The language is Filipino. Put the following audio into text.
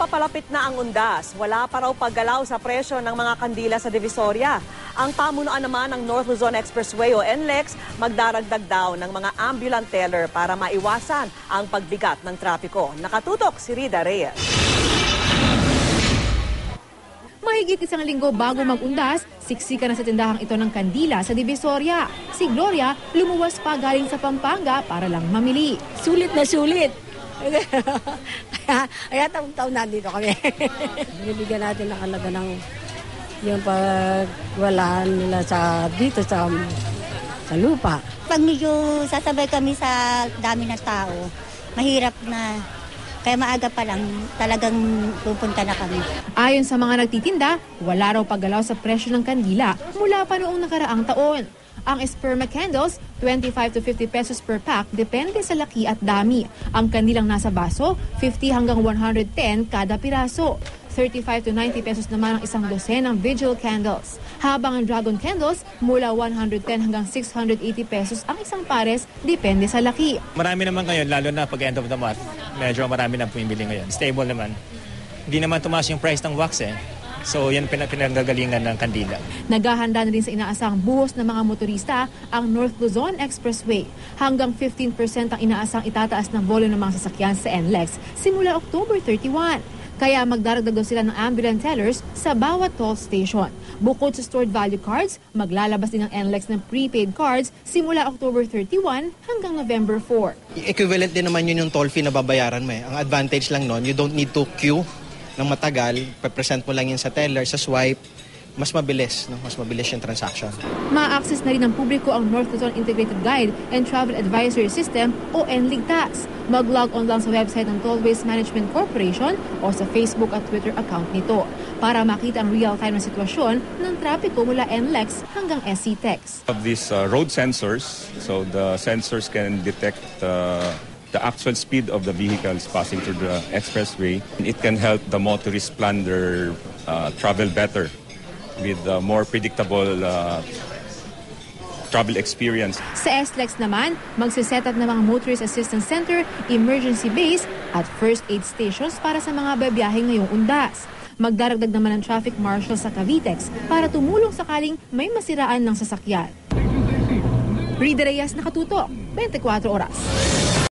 Papalapit na ang undas. Wala pa raw paggalaw sa presyo ng mga kandila sa Divisoria. Ang pamunuan naman ng North Luzon Expressway o NLEX magdaragdag daw ng mga ambulant teller para maiwasan ang pagbigat ng trapiko. Nakatutok si Rida Reyes. Mahigit isang linggo bago mag-undas, siksika na sa tindahang ito ng kandila sa Divisoria. Si Gloria lumuwas pa galing sa Pampanga para lang mamili. Sulit na sulit. Kaya taon-taon nandito kami. Binibigyan natin ng halaga ng yung pagwalaan nila dito sa lupa. Pag medyo sasabay kami sa dami ng tao, mahirap na. Kaya maaga pa lang talagang pupunta na kami. Ayon sa mga nagtitinda, wala raw paggalaw sa presyo ng kandila mula pa noong nakaraang taon. Ang esperma candles, 25 to 50 pesos per pack, depende sa laki at dami. Ang kandilang nasa baso, 50 hanggang 110 kada piraso. 35 to 90 pesos naman ang isang dosenang vigil candles. Habang ang dragon candles, mula 110 hanggang 680 pesos ang isang pares, depende sa laki. Marami naman ngayon, lalo na pag end of the month, medyo marami na pumibili ngayon. Stable naman. Hindi naman tumaas yung price ng wax So yan pinanggagalingan ng kandila. Naghahanda na rin sa inaasang buhos ng mga motorista ang North Luzon Expressway. Hanggang 15% ang inaasang itataas ng volume ng mga sasakyan sa NLEX simula October 31. Kaya magdaragdag daw sila ng ambulant tellers sa bawat toll station. Bukod sa stored value cards, maglalabas din ang NLEX ng prepaid cards simula October 31 hanggang November 4. Equivalent din naman yun yung toll fee na babayaran mo. Ang advantage lang nun, you don't need to queue ng matagal, present mo lang yun sa teller, sa swipe, mas mabilis, no? Mas mabilis yung transaction. Ma-access na rin ng publiko ang North Luzon Integrated Guide and Travel Advisory System o NLIGTAS. Mag-log on lang sa website ng Tollways Management Corporation o sa Facebook at Twitter account nito para makita ang real-time na sitwasyon ng trapiko mula NLEX hanggang SCTEX. Of these road sensors, so the sensors can detect the actual speed of the vehicles passing through the expressway. It can help the motorists plan their travel better with more predictable travel experience. Sa SLEX naman, magsiset up ng mga Motorist Assistance Center, Emergency Base at First Aid Stations para sa mga babiyahe ngayong undas. Magdaragdag naman ng traffic marshal sa Cavitex para tumulong sakaling may masiraan ng sasakyan. Rida Reyes, Nakatutok, 24 Oras.